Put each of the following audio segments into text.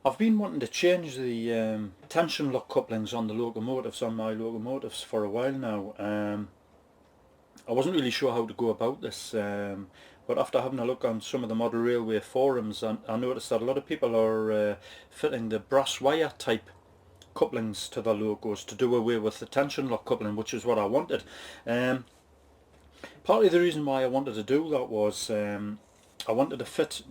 I've been wanting to change the tension lock couplings on the locomotives, on my locomotives, for a while now. I wasn't really sure how to go about this, but after having a look on some of the model railway forums, I noticed that a lot of people are fitting the brass wire type couplings to their logos to do away with the tension lock coupling, which is what I wanted. Partly the reason why I wanted to do that was I wanted to fit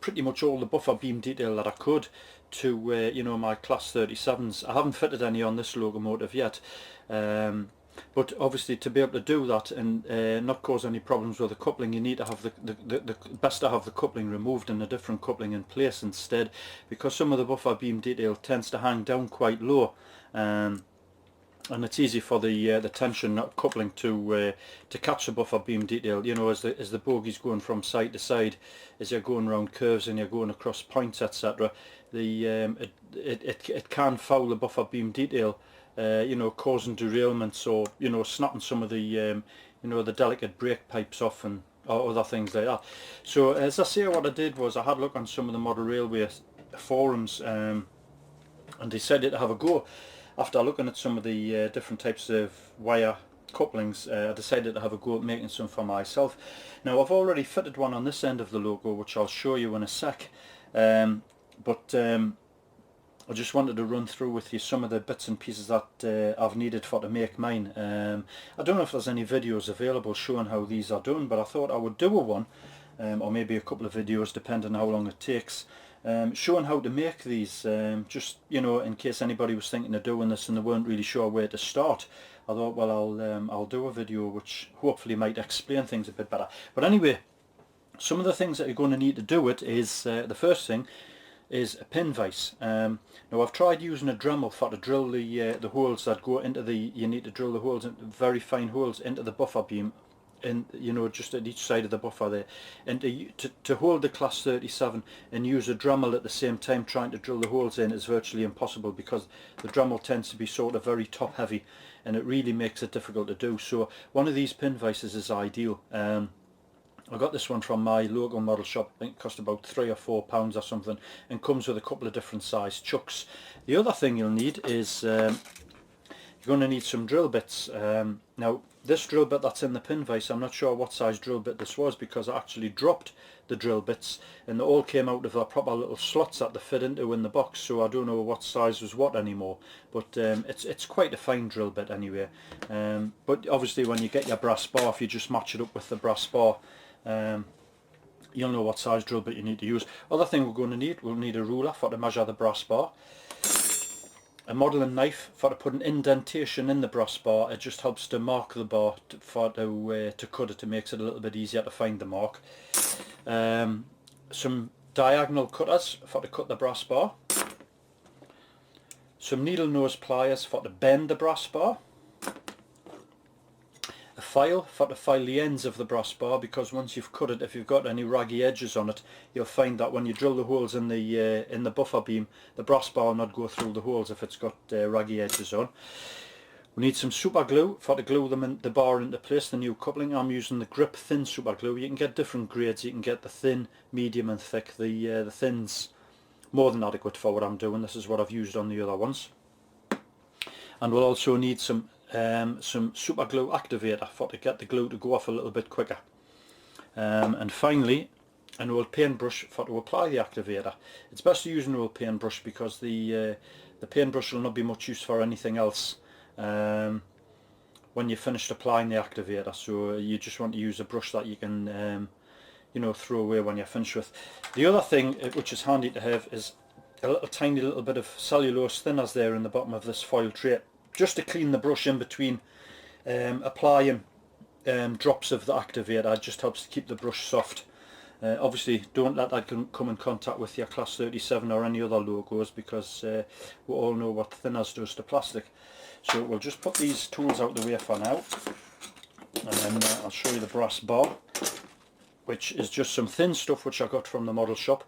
pretty much all the buffer beam detail that I could to you know, my class 37s. I haven't fitted any on this locomotive yet, but obviously to be able to do that and not cause any problems with the coupling, you need to have the best to have the coupling removed and a different coupling in place instead, because some of the buffer beam detail tends to hang down quite low, and it's easy for the tension coupling to catch the buffer beam detail, you know, as the bogey's going from side to side, as you're going around curves and you're going across points, etc. It can foul the buffer beam detail, you know, causing derailments, or, you know, snapping some of the you know, the delicate brake pipes off, and or other things like that. So as I say, what I did was I had a look on some of the model railway forums, and decided to have a go. After looking at some of the different types of wire couplings, I decided to have a go at making some for myself. Now, I've already fitted one on this end of the logo, which I'll show you in a sec, but I just wanted to run through with you some of the bits and pieces that I've needed for to make mine. I don't know if there's any videos available showing how these are done, but I thought I would do a one, or maybe a couple of videos depending on how long it takes, showing how to make these, just, you know, in case anybody was thinking of doing this and they weren't really sure where to start. I thought, well, I'll do a video which hopefully might explain things a bit better. But anyway, some of the things that you're going to need to do it is, the first thing is a pin vise. Now, I've tried using a Dremel for to drill the holes that go into the, you need to drill the holes, into very fine holes into the buffer beam, and, you know, just at each side of the buffer there, and to hold the class 37 and use a Dremel at the same time trying to drill the holes in is virtually impossible, because the Dremel tends to be sort of very top heavy and it really makes it difficult to do. So one of these pin vices is ideal. I got this one from my local model shop. I think it cost about £3 or £4 or something, and comes with a couple of different size chucks. The other thing you'll need is you're going to need some drill bits. Now, this drill bit that's in the pin vise, I'm not sure what size drill bit this was, because I actually dropped the drill bits and they all came out of their proper little slots that they fit into in the box, so I don't know what size was what anymore, but it's quite a fine drill bit anyway. But obviously when you get your brass bar, if you just match it up with the brass bar, you'll know what size drill bit you need to use. Other thing we're going to need, we'll need a ruler for to measure the brass bar, a modelling knife for to put an indentation in the brass bar. It just helps to mark the bar to cut it. It makes it a little bit easier to find the mark. Some diagonal cutters for to cut the brass bar. Some needle nose pliers for to bend the brass bar. A file for to file the ends of the brass bar, because once you've cut it, if you've got any raggy edges on it, you'll find that when you drill the holes in the buffer beam, the brass bar will not go through the holes if it's got raggy edges on. We need some super glue for to glue the bar into place, the new coupling. I'm using the grip thin super glue. You can get different grades. You can get the thin, medium and thick. The thin's more than adequate for what I'm doing. This is what I've used on the other ones. And we'll also need some super glue activator for to get the glue to go off a little bit quicker. And finally, an old paintbrush for to apply the activator. It's best to use an old paintbrush, because the paintbrush will not be much use for anything else when you're finished applying the activator. So you just want to use a brush that you can you know, throw away when you're finished with. The other thing which is handy to have is a tiny little bit of cellulose thinners there in the bottom of this foil tray, just to clean the brush in between applying drops of the activator. It just helps to keep the brush soft. Obviously don't let that come in contact with your class 37 or any other logos, because we all know what thinners does to plastic. So we'll just put these tools out the way for now, and then I'll show you the brass bar, which is just some thin stuff which I got from the model shop.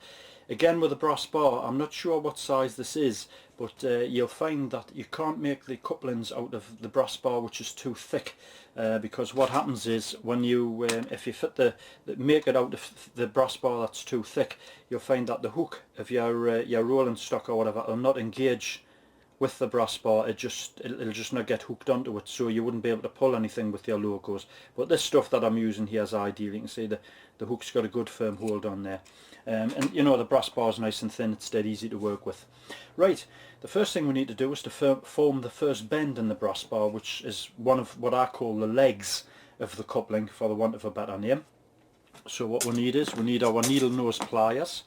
Again with the brass bar, I'm not sure what size this is, but you'll find that you can't make the couplings out of the brass bar which is too thick, because what happens is when you if you make it out of the brass bar that's too thick, you'll find that the hook of your rolling stock or whatever will not engage with the brass bar. It'll just not get hooked onto it, so you wouldn't be able to pull anything with your logos. But this stuff that I'm using here is ideal. You can see the hook's got a good firm hold on there, and you know the brass bar is nice and thin. It's dead easy to work with. Right, the first thing we need to do is to form the first bend in the brass bar, which is one of what I call the legs of the coupling, for the want of a better name. So what we need is, we need our needle nose pliers.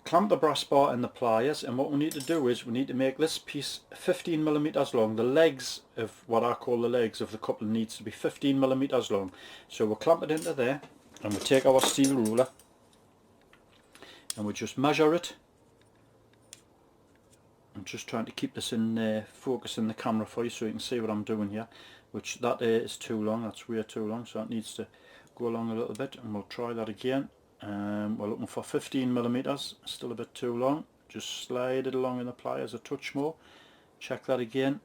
Clamp the brass bar in the pliers, and what we need to do is we need to make this piece 15mm long. The legs of what I call the legs of the coupling needs to be 15mm long. So we'll clamp it into there, and we'll take our steel ruler and we'll just measure it. I'm just trying to keep this in focus in the camera for you so you can see what I'm doing here, which that is too long, that's way too long, so it needs to go along a little bit, and we'll try that again. We're looking for 15mm, still a bit too long. Just slide it along in the pliers a touch more. Check that again.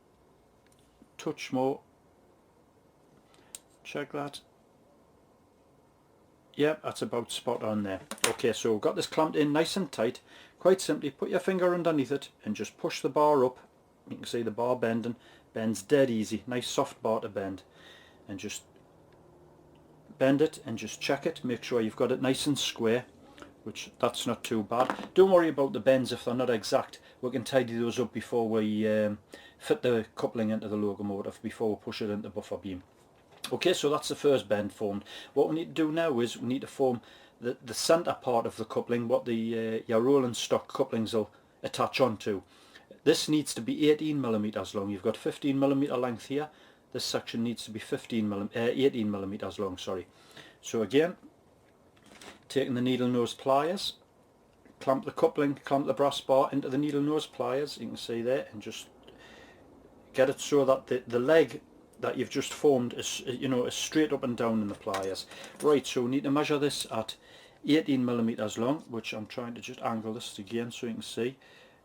Touch more. Check that. Yep, that's about spot on there. Okay, so we've got this clamped in nice and tight. Quite simply, put your finger underneath it and just push the bar up. You can see the bar bending. Bends dead easy. Nice soft bar to bend. And just bend it and just check it. Make sure you've got it nice and square, which that's not too bad. Don't worry about the bends if they're not exact. We can tidy those up before we fit the coupling into the locomotive, before we push it into the buffer beam. Okay, so that's the first bend formed. What we need to do now is we need to form the centre part of the coupling, what the your rolling stock couplings will attach onto. This needs to be 18mm long. You've got 15mm length here. This section needs to be 18mm long, sorry. So again, taking the needle nose pliers, clamp the coupling, clamp the brass bar into the needle nose pliers, you can see there, and just get it so that the leg that you've just formed is, you know, is straight up and down in the pliers. Right, so we need to measure this at 18mm long, which I'm trying to just angle this again so you can see,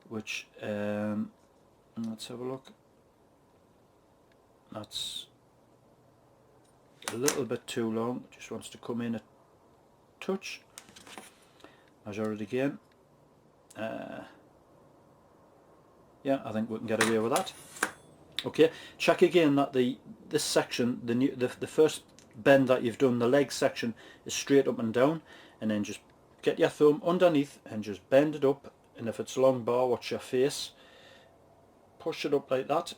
which let's have a look. That's a little bit too long, just wants to come in a touch. Measure it again. Yeah, I think we can get away with that. Okay, check again that this section, the first bend that you've done, the leg section, is straight up and down, and then just get your thumb underneath and just bend it up, and if it's long bar, watch your face, push it up like that,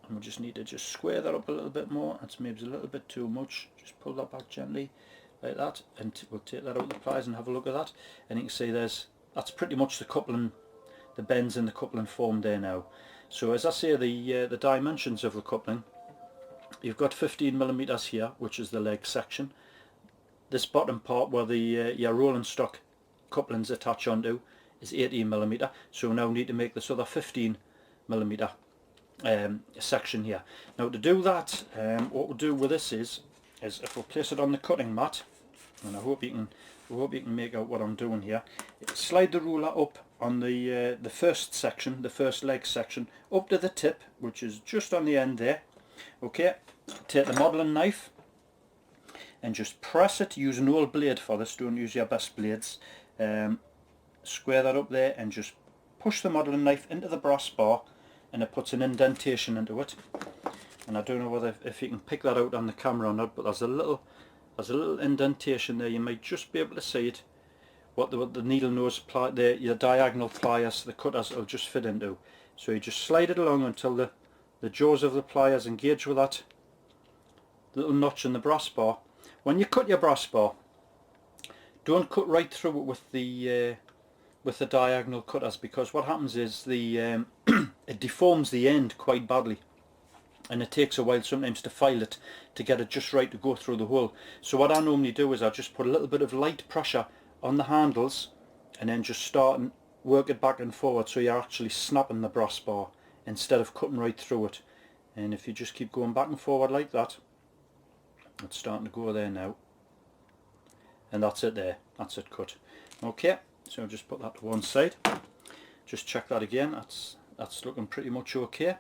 and we just need to just square that up a little bit more. That's maybe a little bit too much. Just pull that back gently like that, and we'll take that out of the pliers and have a look at that, and you can see that's pretty much the coupling, the bends in the coupling formed there now. So as I say, the dimensions of the coupling, you've got 15mm here, which is the leg section. This bottom part where the your rolling stock couplings attach onto is 18mm. So we now need to make this other 15mm section here. Now to do that, what we'll do with this is if we'll place it on the cutting mat, and I hope you can make out what I'm doing here. Slide the ruler up on the first section, the first leg section, up to the tip, which is just on the end there. Okay, take the modelling knife and just press it. Use an old blade for this, don't use your best blades. Square that up there and just push the modelling knife into the brass bar, and it puts an indentation into it. And I don't know whether if you can pick that out on the camera or not, but there's a little indentation there. You might just be able to see it, what the needle nose your diagonal pliers, the cutters will just fit into. So you just slide it along until the jaws of the pliers engage with that little notch in the brass bar. When you cut your brass bar, don't cut right through it with the diagonal cutters, because what happens is it deforms the end quite badly, and it takes a while sometimes to file it to get it just right to go through the hole. So what I normally do is I just put a little bit of light pressure on the handles, and then just start and work it back and forward, so you're actually snapping the brass bar instead of cutting right through it. And if you just keep going back and forward like that, it's starting to go there now, and that's it there. that's it cut. Okay, so just put that to one side. Just check that again. That's looking pretty much okay.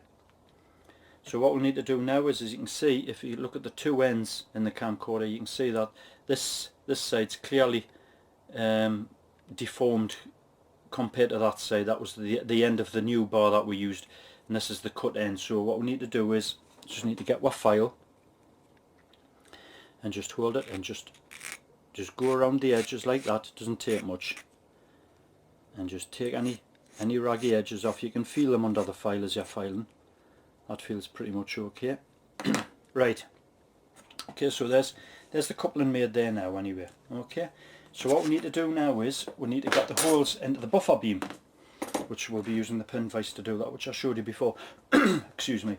So what we need to do now is, as you can see, if you look at the two ends in the camcorder, you can see that this side's clearly deformed compared to that side. That was the end of the new bar that we used, and this is the cut end. So what we need to do is just need to get our file and just hold it and just go around the edges like that. It doesn't take much, and just take any raggy edges off. You can feel them under the file as you're filing. That feels pretty much okay. Right, okay, so there's the coupling made there now anyway. Okay, so what we need to do now is we need to get the holes into the buffer beam, which we'll be using the pin vise to do that, which I showed you before. Excuse me.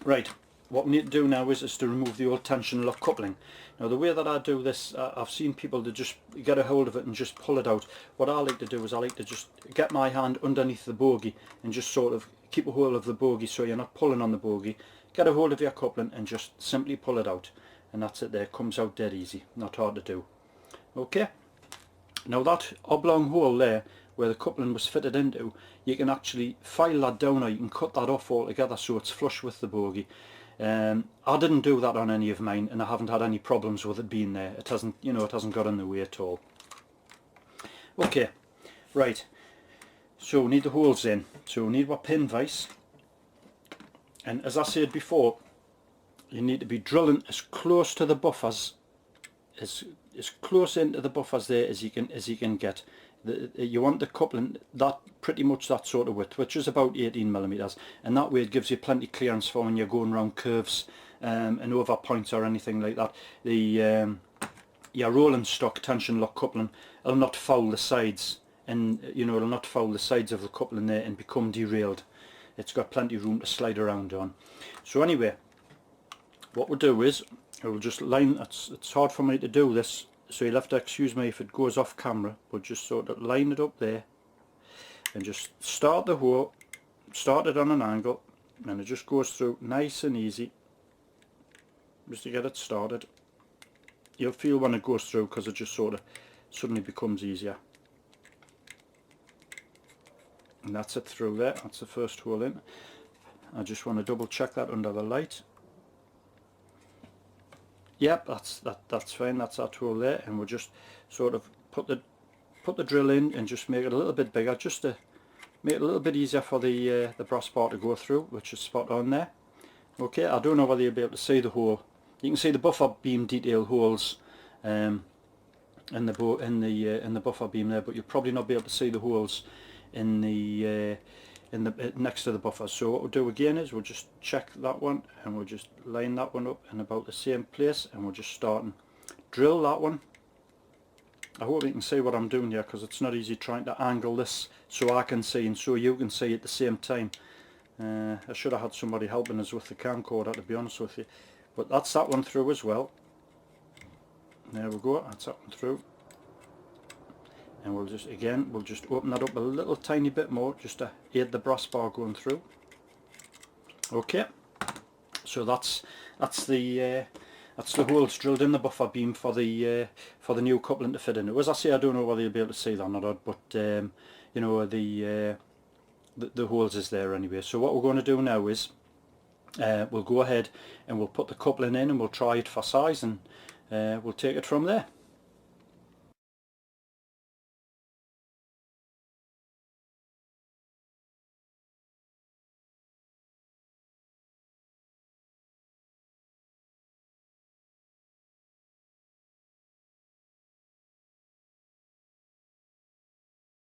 Right, what we need to do now is to remove the old tension lock coupling. Now the way that I do this, I've seen people to just get a hold of it and just pull it out. What I like to do is I like to just get my hand underneath the bogie and just sort of keep a hold of the bogie so you're not pulling on the bogie. Get a hold of your coupling and just simply pull it out, and that's it there. It comes out dead easy, not hard to do. Okay, now that oblong hole there where the coupling was fitted into, you can actually file that down, or you can cut that off altogether so it's flush with the bogie. I didn't do that on any of mine, and I haven't had any problems with it being there. It hasn't, you know, it hasn't got in the way at all. Okay, right. So we need the holes in. So we need our pin vise, and as I said before, you need to be drilling as close to the buffers, as close into the buffers there as you can get. You want the coupling that pretty much that sort of width, which is about 18mm, and that way it gives you plenty clearance for when you're going around curves and over points or anything like that. Your rolling stock tension lock coupling will not foul the sides, and you know, it'll not foul the sides of the coupling there and become derailed. It's got plenty of room to slide around on. So anyway, what we'll do is we'll just line. It's hard for me to do this, so you'll have to excuse me if it goes off camera, but just sort of line it up there and just start the hole, start it on an angle, and it just goes through nice and easy just to get it started. You'll feel when it goes through because it just sort of suddenly becomes easier. And that's it through there. That's the first hole in. I just want to double check that under the light. Yep, that's fine. That's that hole there, and we'll just sort of put the drill in and just make it a little bit bigger, just to make it a little bit easier for the brass bar to go through, which is spot on there. Okay, I don't know whether you'll be able to see the hole. You can see the buffer beam detail holes in the buffer beam there, but you'll probably not be able to see the holes in the next to the buffer. So what we'll do again is we'll just check that one, and we'll just line that one up in about the same place, and we'll just start and drill that one. I hope you can see what I'm doing here, because it's not easy trying to angle this so I can see and so you can see at the same time. I should have had somebody helping us with the camcorder, to be honest with you. But that's that one through as well. There we go, that's that one through. And we'll just open that up a little tiny bit more just to aid the brass bar going through. Okay, so that's the holes drilled in the buffer beam for the new coupling to fit in. As I say, I don't know whether you'll be able to see that or not, but you know, the holes is there anyway. So what we're going to do now is we'll go ahead and we'll put the coupling in and we'll try it for size, and we'll take it from there.